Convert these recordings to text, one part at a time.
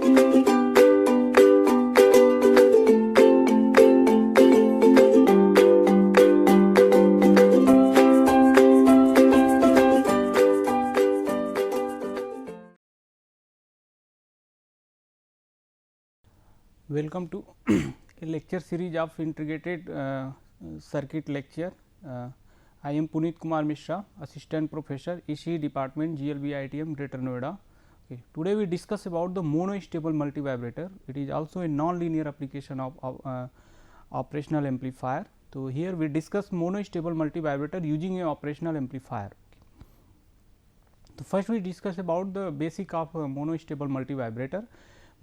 Welcome to a lecture series of integrated circuit lecture. I am Puneet Kumar Mishra, Assistant Professor, ECE Department, GLB ITM, Greater Noida. Okay. Today, we discuss about the monostable multivibrator. It is also a non-linear application of operational amplifier. So, here we discuss monostable multivibrator using a operational amplifier. So, first we discuss about the basic of monostable multivibrator.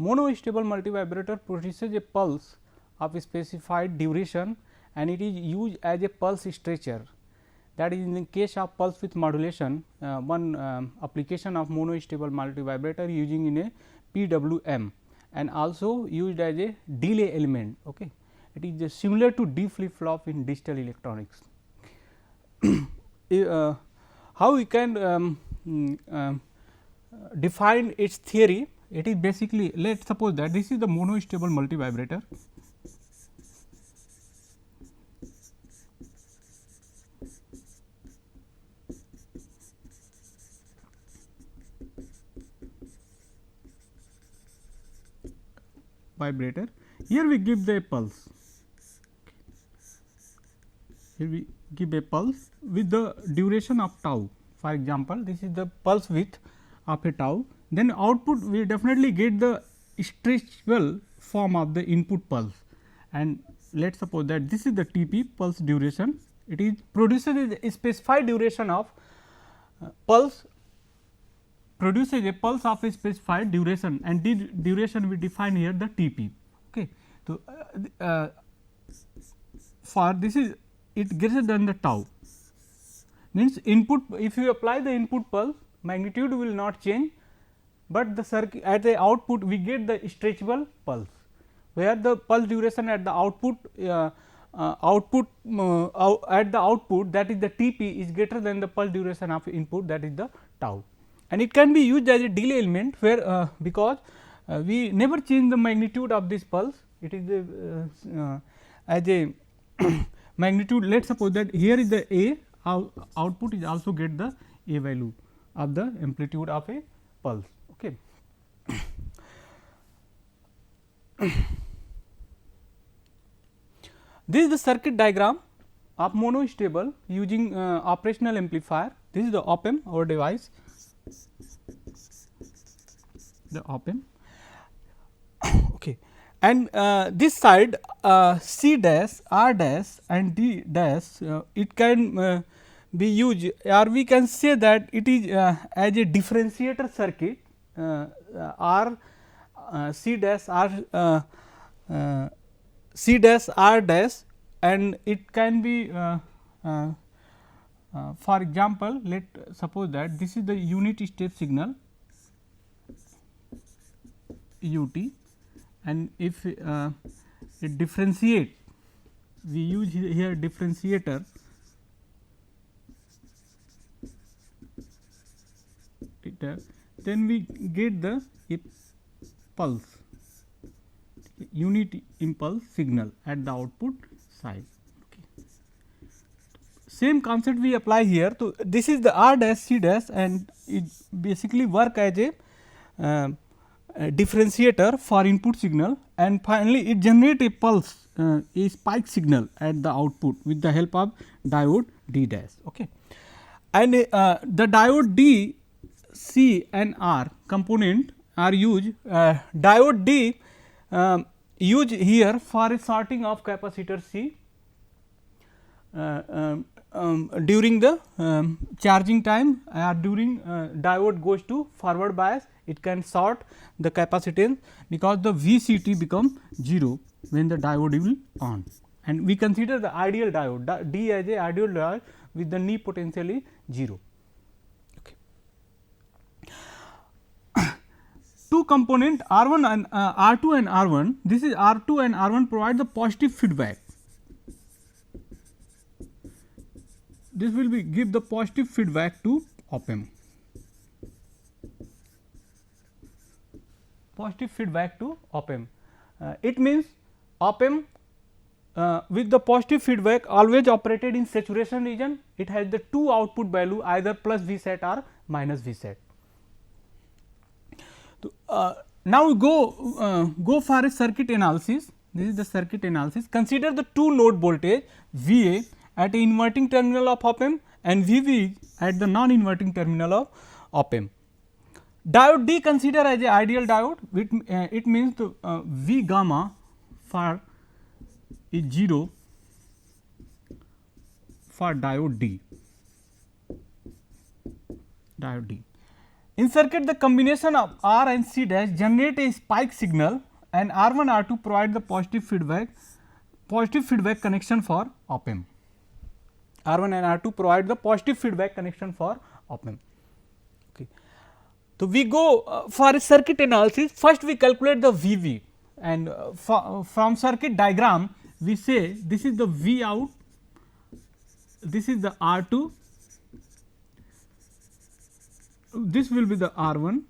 Monostable multivibrator produces a pulse of a specified duration and it is used as a pulse stretcher. That is, in the case of pulse width modulation, one application of monostable multivibrator using in a PWM and also used as a delay element. Okay. It is similar to D flip flop in digital electronics. How we can define its theory? It is basically, let us suppose that this is the monostable multivibrator. Vibrator. Here we give the pulse. Here we give a pulse with the duration of tau. For example, this is the pulse width of a tau. Then output we definitely get the stretchable form of the input pulse, and let us suppose that this is the T_p pulse duration. It is produces a specified duration of pulse, produces a pulse of a specified duration, and the duration we define here the T_p. Okay. So, for this is it greater than the tau, means input, if you apply the input pulse, magnitude will not change, but the circuit at the output we get the stretchable pulse, where the pulse duration at the output at the output, that is the T_p, is greater than the pulse duration of input, that is the tau. And it can be used as a delay element, where because we never change the magnitude of this pulse, it is as a magnitude. Let us suppose that here is the A, output is also get the A value of the amplitude of a pulse. Okay. This is the circuit diagram of monostable using operational amplifier. This is the op-amp, our device, the op-amp. Okay. And this side C dash, R dash and D dash, it can be used, or we can say that it is as a differentiator circuit. R C dash R C dash R dash, and it can be for example, let suppose that this is the unit step signal UT, and if it differentiate, we use here differentiator, then we get the pulse, unit impulse signal at the output side. Okay. Same concept we apply here. So, this is the R dash C dash, and it basically work as a differentiator for input signal, and finally, it generate a pulse, a spike signal at the output with the help of diode D dash. Okay. And the diode D, C and R component are used, diode D used here for a sorting of capacitor C during the charging time, or during diode goes to forward bias, it can sort the capacitance, because the VCT become 0 when the diode will on, and we consider the ideal diode D as a ideal diode with the knee potentially 0. Two component R1 and R2 and R1, this is R2 and R1 provide the positive feedback. This will be give the positive feedback to op-amp. positive feedback to op amp. It means op amp with the positive feedback always operated in saturation region. It has the two output value either plus V set or minus V set. Now we go for a circuit analysis. This is the circuit analysis. Consider the two node voltage V A at a inverting terminal of op amp and V B at the non inverting terminal of op amp. Diode D consider as a ideal diode. It means the V gamma for is 0 for diode D. Diode D. In circuit, the combination of R and C dash generate a spike signal and R1 R2 provide the positive feedback connection for op amp. R1 and R2 provide the positive feedback connection for op amp. Okay. So, we go for a circuit analysis. First we calculate the VV and from circuit diagram we say this is the V out, this is the R2, this will be the R1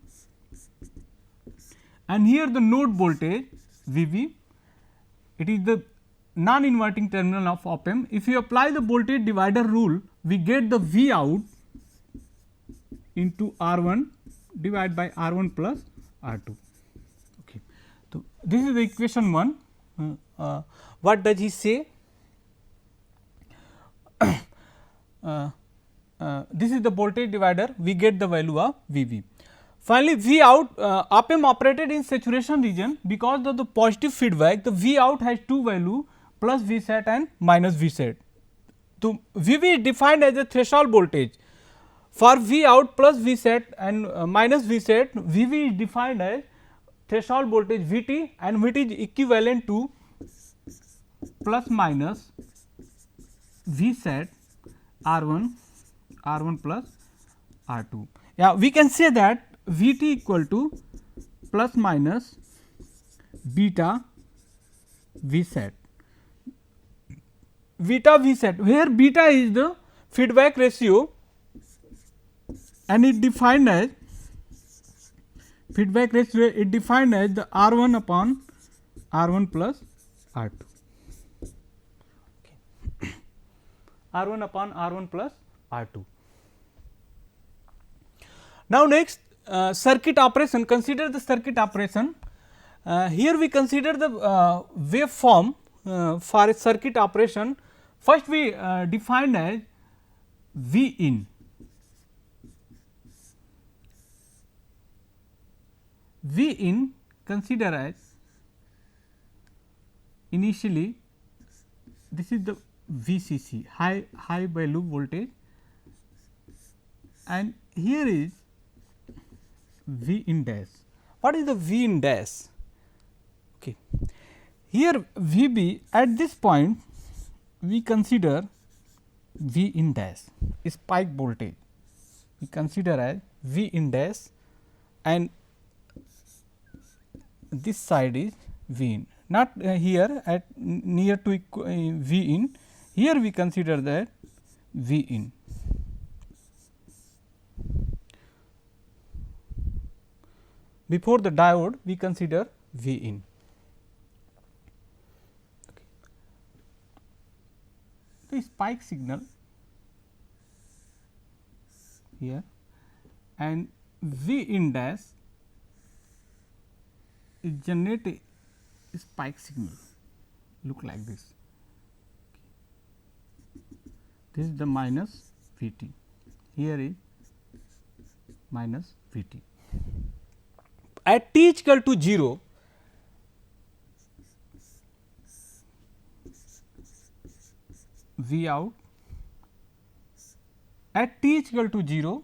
and here the node voltage VB, it is the non inverting terminal of op amp. If you apply the voltage divider rule, we get the V out into R1 divided by R1 plus R2. Okay. So, this is the equation 1. What does he say? This is the voltage divider, we get the value of VB. Finally, V out op amp operated in saturation region because of the positive feedback, the V out has two value plus V set and minus V set. So, VB is defined as a threshold voltage. For V out plus V set and minus V set, VB is defined as threshold voltage Vt and Vt is equivalent to plus minus V set R1 plus R2. Yeah, we can say that Vt equal to plus minus beta V set. Beta V set, where beta is the feedback ratio and it defined as feedback ratio, it defined as the R1 upon R1 plus R2. Okay. R1 upon R1 plus R2. Now, next circuit operation, consider the circuit operation. Here we consider the waveform for a circuit operation. First we define as V in. V in consider as initially this is the VCC, high value voltage, and here is V in dash. What is the V in dash? Okay. Here VB at this point we consider V in dash spike voltage, we consider as V in dash and this side is V in, not here at near to V in, here we consider that V in. Before the diode we consider V in. Okay. The spike signal here and V in dash is generate a spike signal, look like this. This is the minus Vt, here is minus Vt. At t is equal to 0, V out, at t is equal to 0,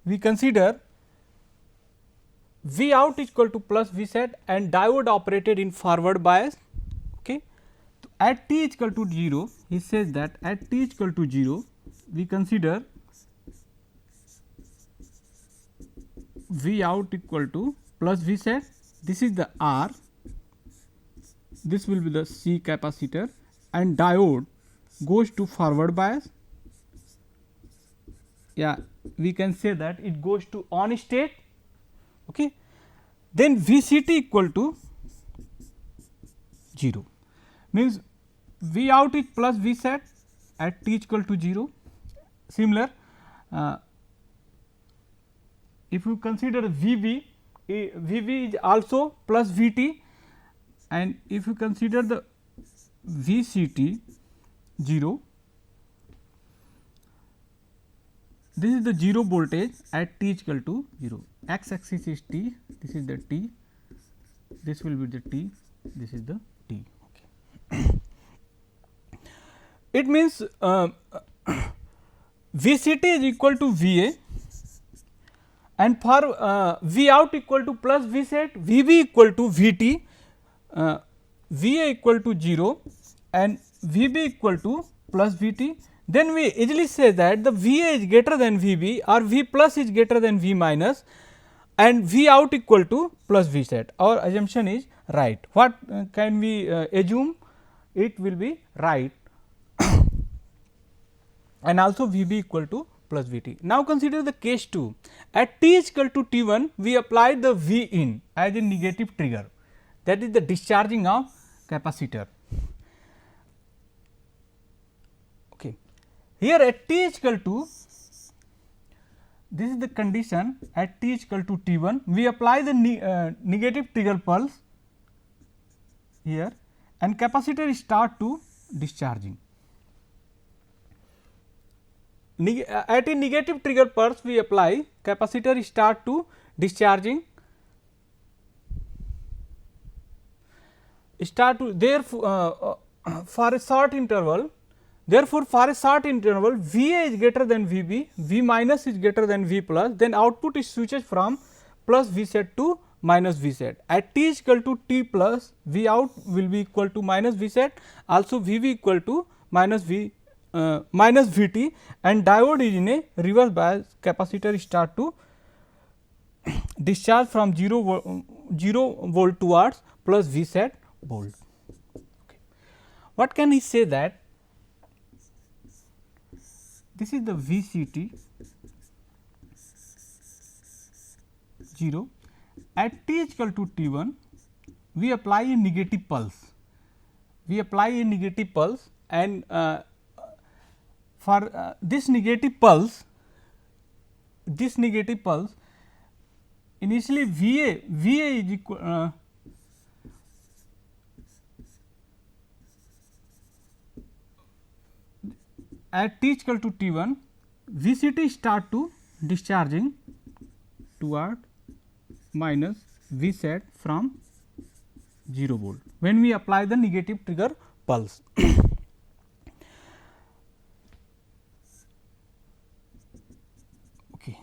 we consider V out is equal to plus V set and diode operated in forward bias. Okay. At t is equal to 0, he says that at t is equal to 0, we consider V out equal to plus V set, this is the R, this will be the C capacitor and diode goes to forward bias. Yeah, we can say that it goes to on state. Okay. then VCT equal to 0, means V out is plus V set at t equal to 0. Similar, if you consider VB, VB is also plus VT, and if you consider the VCT 0, this is the 0 voltage at t is equal to 0. X axis is t, this is the t, this will be the t, this is the t. Okay. It means VCT is equal to VA, and for V out equal to plus V set, VB equal to VT, VA equal to 0 and VB equal to plus VT. Then we easily say that the VA is greater than VB or V plus is greater than V minus, and V out equal to plus V set. Our assumption is right. What can we assume? It will be right and also VB equal to plus VT. Now, consider the case 2. At t is equal to T1, we apply the V in as a negative trigger, that is the discharging of capacitor. Okay. Here at t is equal to, this is the condition at t is equal to T1, we apply the negative trigger pulse here and capacitor start to discharging. At a negative trigger pulse we apply, capacitor start to discharging, therefore, for a short interval, therefore, for a short interval VA is greater than VB, V minus is greater than V plus, then output is switches from plus V set to minus V set. At t is equal to T plus, V out will be equal to minus V set, also VB equal to minus VT, and diode is in a reverse bias, capacitor start to discharge from 0 volt towards plus V set volt. Okay. What can he say that this is the VCT 0, at t is equal to T1, we apply a negative pulse, and for this negative pulse, initially VA is equal at t is equal to T1, VCT start to discharging toward minus V set from 0 volt when we apply the negative trigger pulse. Okay.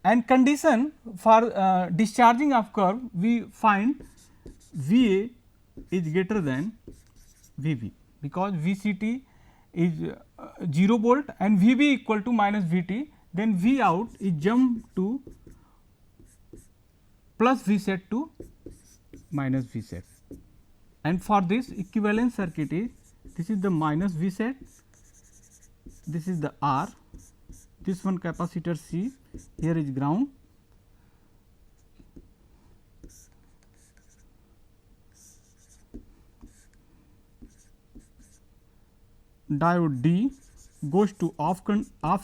And condition for discharging of curve, we find VA is greater than VB, because VCT is 0 volt and VB equal to minus VT, then V out is jump to plus V set to minus V set. And for this equivalent circuit is, this is the minus V set, this is the R, this one capacitor C, here is ground, diode D goes to off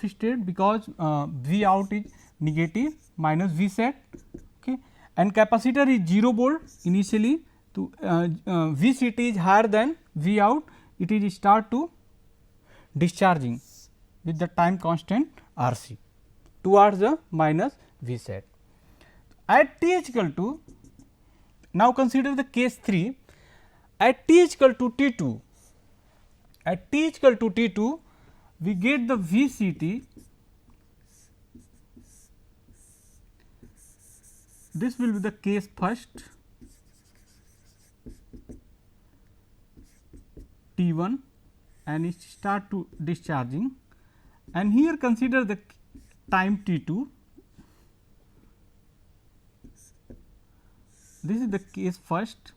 state because V out is negative minus V set, okay, and capacitor is 0 volt initially, to VCT is higher than V out, it is start to discharging with the time constant RC towards the minus V set. At t is equal to, now consider the case 3, at t is equal to T2, at t is equal to T2, we get the VCT, this will be the case first, T1 and it start to discharging, and here consider the time T2, this is the case first,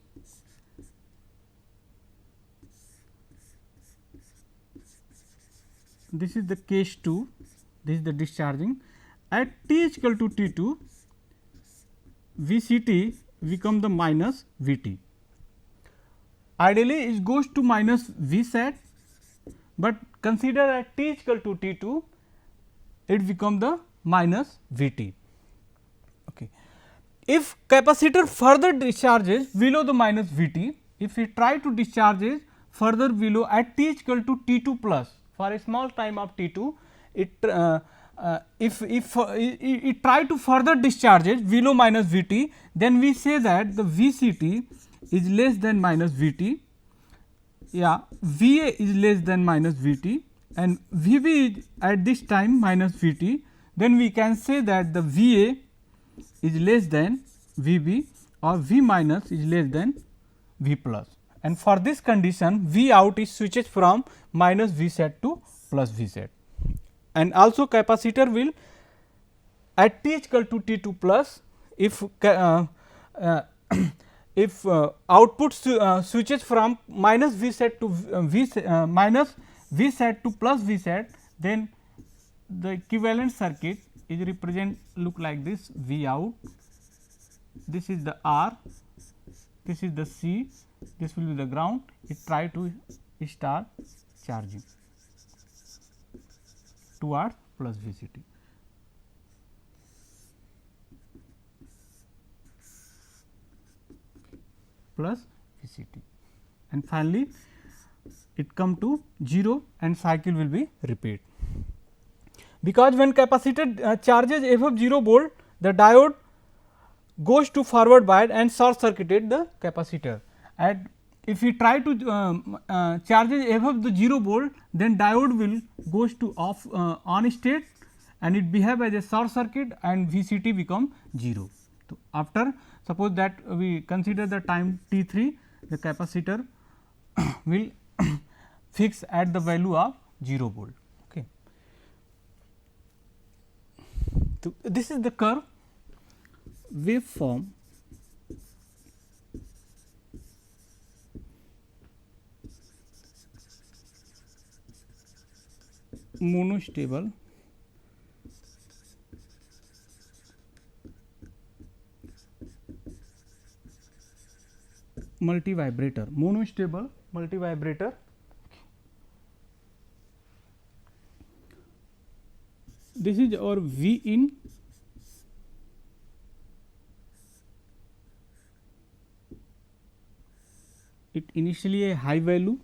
this is the case 2, this is the discharging. At t is equal to T2, VCT become the minus V t. Ideally it goes to minus V sat, but consider at t is equal to T 2, it become the minus V t. Okay. If capacitor further discharges below the minus V t, if we try to discharge it further below at t is equal to T 2 plus for a small time of T 2, it if it try to further discharge it below minus V t, then we say that the V c t is less than minus V t, yeah, V a is less than minus V t and V b is at this time minus V t, then we can say that the V a is less than V b or V minus is less than V plus, and for this condition V out is switches from minus V sat to plus V sat, and also capacitor will at t is equal to T 2 plus if if output switches from minus V sat to minus V sat to plus V sat, then the equivalent circuit is represent look like this: V out, this is the R, this is the C, this will be the ground. It try to start charging towards plus V c t. Plus V c t, and finally it come to 0 and cycle will be repeat. Because when capacitor charges above 0 volt, the diode goes to forward bias and short circuited the capacitor, and if we try to charges above the 0 volt, then diode will goes to off on state and it behave as a short circuit and V c t become 0. So, after suppose that we consider the time t 3, the capacitor will fix at the value of 0 volt. Okay. So, this is the curve waveform monostable multivibrator, monostable multivibrator. This is our V in, it initially a high value,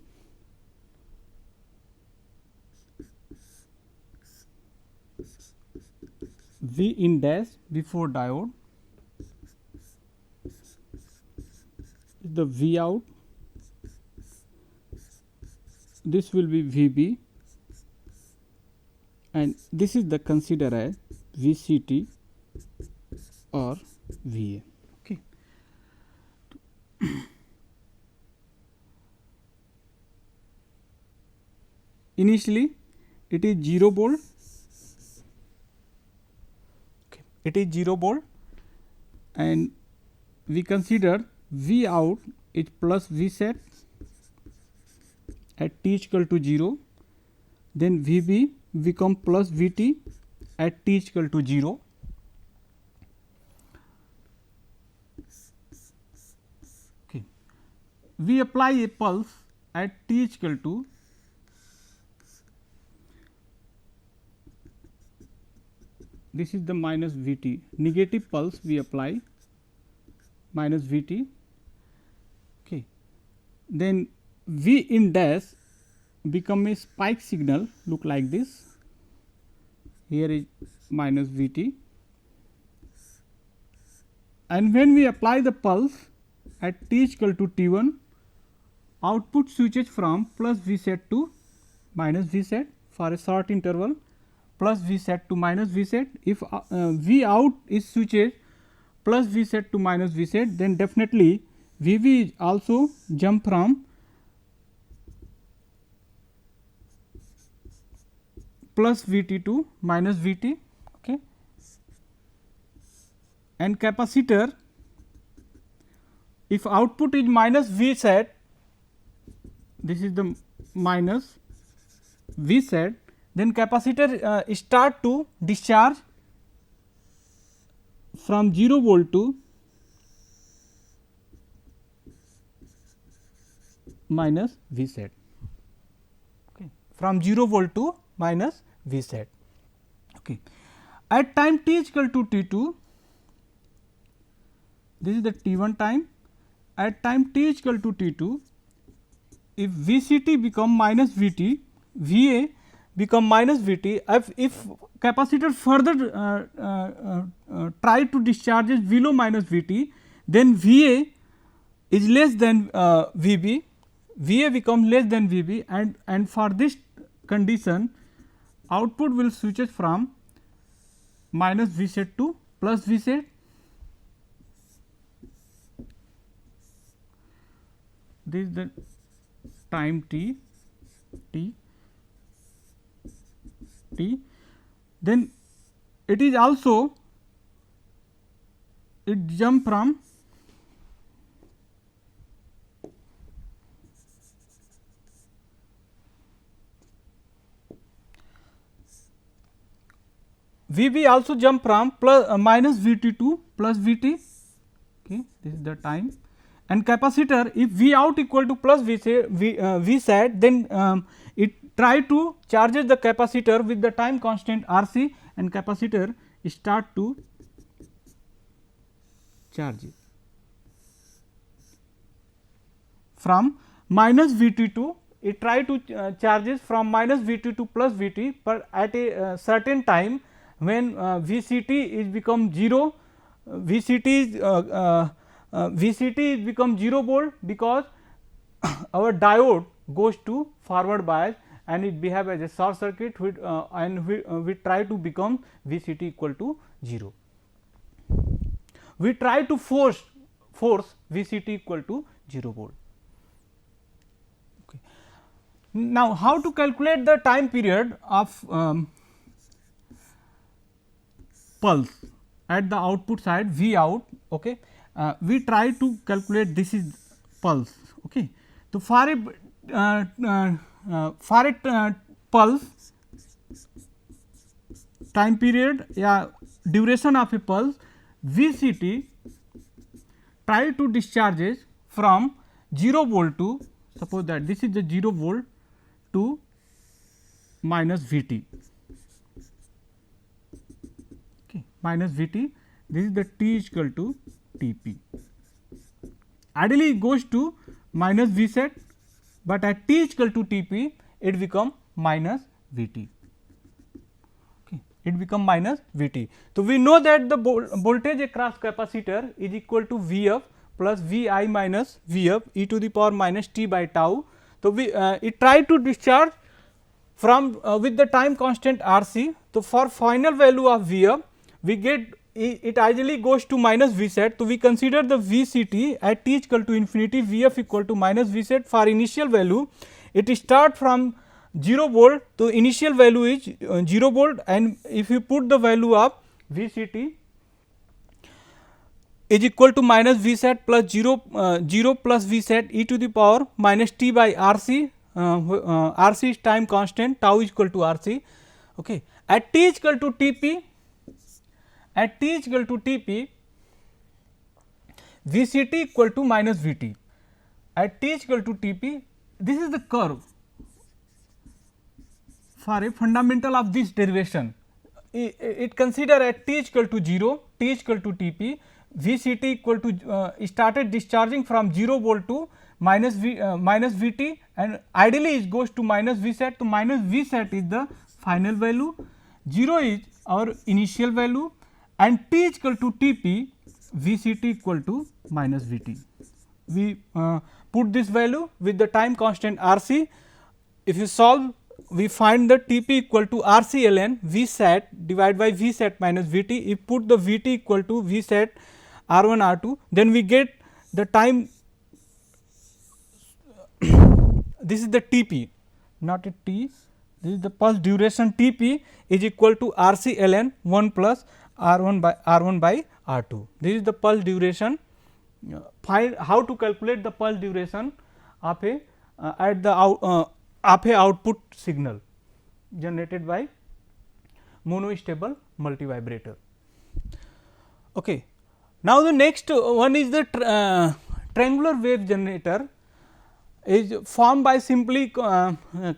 V in dash before diode, the V out, this will be V b, and this is the consider as V c t or V a. Okay. Initially it is 0 volt, okay. It is 0 volt and we consider V out is plus V sat at t is equal to 0, then V b become plus V t at t is equal to 0. Okay. We apply a pulse at t is equal to this is the minus V t, negative pulse we apply minus V t. Okay. Then V in dash become a spike signal look like this, here is minus V t, and when we apply the pulse at t is equal to T 1, output switches from plus V sat to minus V sat for a short interval, plus V sat to minus V sat. If V out is switches plus V sat to minus V sat, then definitely V b is also jump from plus V t to minus V t. Okay. And capacitor, if output is minus V sat, this is the minus V sat, then capacitor start to discharge from 0 volt to minus V set, okay, from 0 volt to minus V set. Okay. At time t is equal to T 2, this is the T 1 time. At time t is equal to T 2, if V C T become minus V T, V A become minus V T. If capacitor further try to discharges below minus V T, then V A is less than V B, V A becomes less than V B, and for this condition output will switches from minus V set to plus V set. This is the time t, then it is also, it jump from V B also jump from plus minus V T to plus V T, okay, this is the time. And capacitor, if V out equal to plus V set, then it try to charges the capacitor with the time constant R C, and capacitor start to charge it from minus V T to, it try to charges from minus V T to plus V T, but at a certain time when V C T is become 0, V C T is become 0 volt, because our diode goes to forward bias and it behave as a short circuit, and we try to become V C T equal to 0. We try to force V C T equal to 0 volt. Okay. Now, how to calculate the time period of pulse at the output side V out? Okay. We try to calculate, this is pulse. Okay. So, for a pulse time period, duration of a pulse, V C T try to discharges from 0 volt to, suppose that this is the 0 volt to minus V T, okay, minus V T, this is the T is equal to T P. Ideally it goes to minus V set, but at T is equal to T P it become minus V T, okay, it become minus V T. So, we know that the voltage across capacitor is equal to V f plus V I minus V f e to the power minus t by tau. So, we it try to discharge from with the time constant R C. So, for final value of V f we get it ideally goes to minus V set. So, we consider the V C T at t is equal to infinity, V f equal to minus V set. For initial value it start from 0 volt, so initial value is 0 volt, and if you put the value of V C T is equal to minus V set plus 0 plus V set e to the power minus t by R C, R C is time constant, tau is equal to R C. Okay. At t is equal to T P, at t is equal to T P, V C T equal to minus V T. At t is equal to T P, this is the curve for a fundamental of this derivation. It consider at t is equal to 0, t is equal to T P, V C T equal to started discharging from 0 volt to minus V T, and ideally it goes to minus V set. So, minus V set is the final value, 0 is our initial value, and t is equal to T P, V C T equal to minus V T. We put this value with the time constant R C. If you solve, we find the T P equal to R C ln V set divided by V set minus V T. If put the V T equal to V set R 1 R 2, then we get the time, this is the T P, not a T, this is the pulse duration. T P is equal to R C ln 1 plus R 1 by R 2. This is the pulse duration. Find how to calculate the pulse duration of a at the of a output signal generated by monostable multivibrator. Okay. Now, the next one is the triangular wave generator. is formed by simply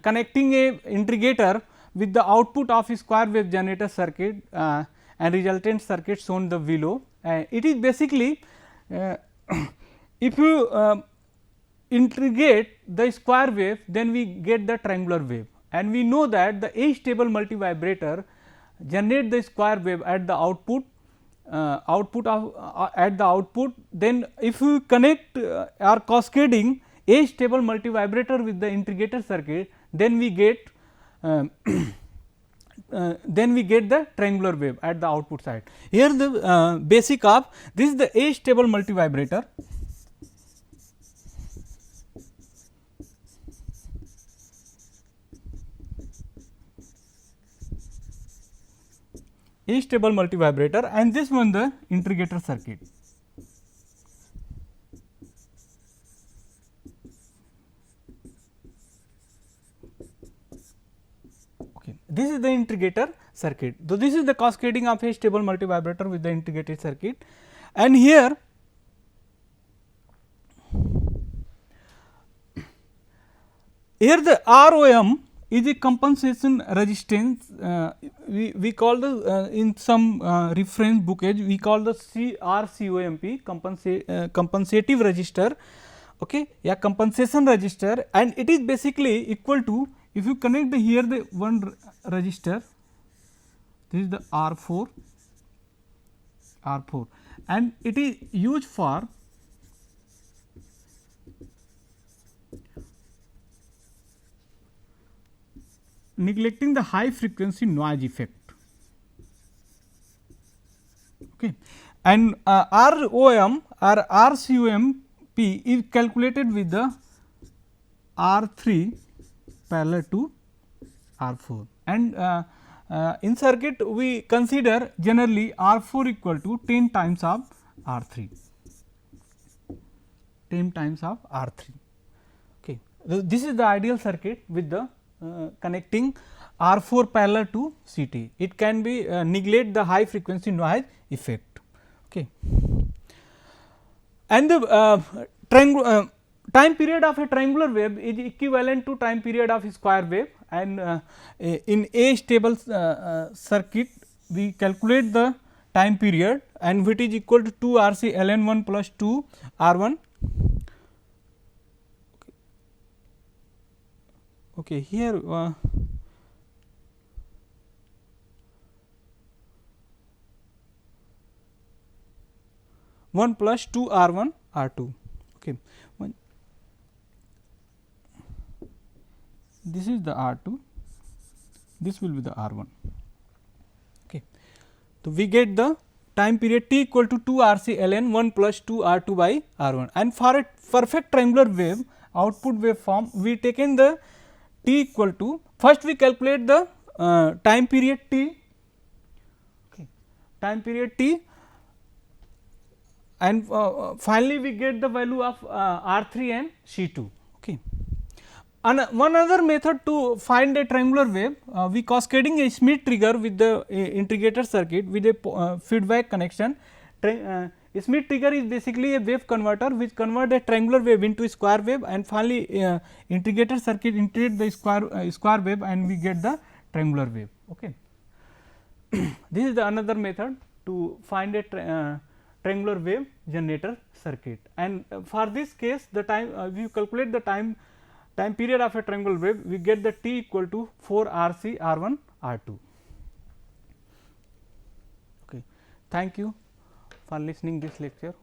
connecting a integrator with the output of a square wave generator circuit and resultant circuit shown the below. It is basically if you integrate the square wave, then we get the triangular wave, and we know that the astable multivibrator generate the square wave at the output at the output. Then if we connect or cascading astable multivibrator with the integrator circuit, then we get the triangular wave at the output side. Here the basic of this is the astable multivibrator. Astable multivibrator, and this one the integrator circuit. Okay. This is the integrator circuit. So, this is the cascading of a stable multivibrator with the integrated circuit, and here the ROM is a compensation resistance. We call the in some reference bookage we call the RCOMP compensative resistor, okay, yeah, compensation resistor, and it is basically equal to, if you connect here the one resistor, this is the R4, and it is used for neglecting the high frequency noise effect, okay. And ROM or RCOMP is calculated with the R3 parallel to R4, and in circuit we consider generally R4 equal to 10 times of R3, 10 times of R3. Okay. This is the ideal circuit with the connecting R4 parallel to CT. It can be neglect the high frequency noise effect. Okay. And the time period of a triangular wave is equivalent to time period of a square wave, and in a stable circuit we calculate the time period, and which is equal to 2 RC ln 1 plus 2 R1. Okay, here 1 plus 2 R1 R2. Okay. This is the R2, this will be the R1. Okay. So, we get the time period t equal to 2 RC ln 1 plus 2 R2 by R1, and for a perfect triangular wave output waveform we taken the t equal to, first we calculate the time period t, okay, time period t, and finally we get the value of R3 and C2. Okay. And one other method to find a triangular wave, we cascading a Schmitt trigger with the integrator circuit with a feedback connection. Schmitt trigger is basically a wave converter which convert a triangular wave into a square wave, and finally integrator circuit integrate the square wave and we get the triangular wave. Okay. This is the another method to find a triangular wave generator circuit, and for this case the time we calculate the time period of a triangular wave, we get the t equal to 4 RC R1 R2. Okay. Thank you for listening this lecture.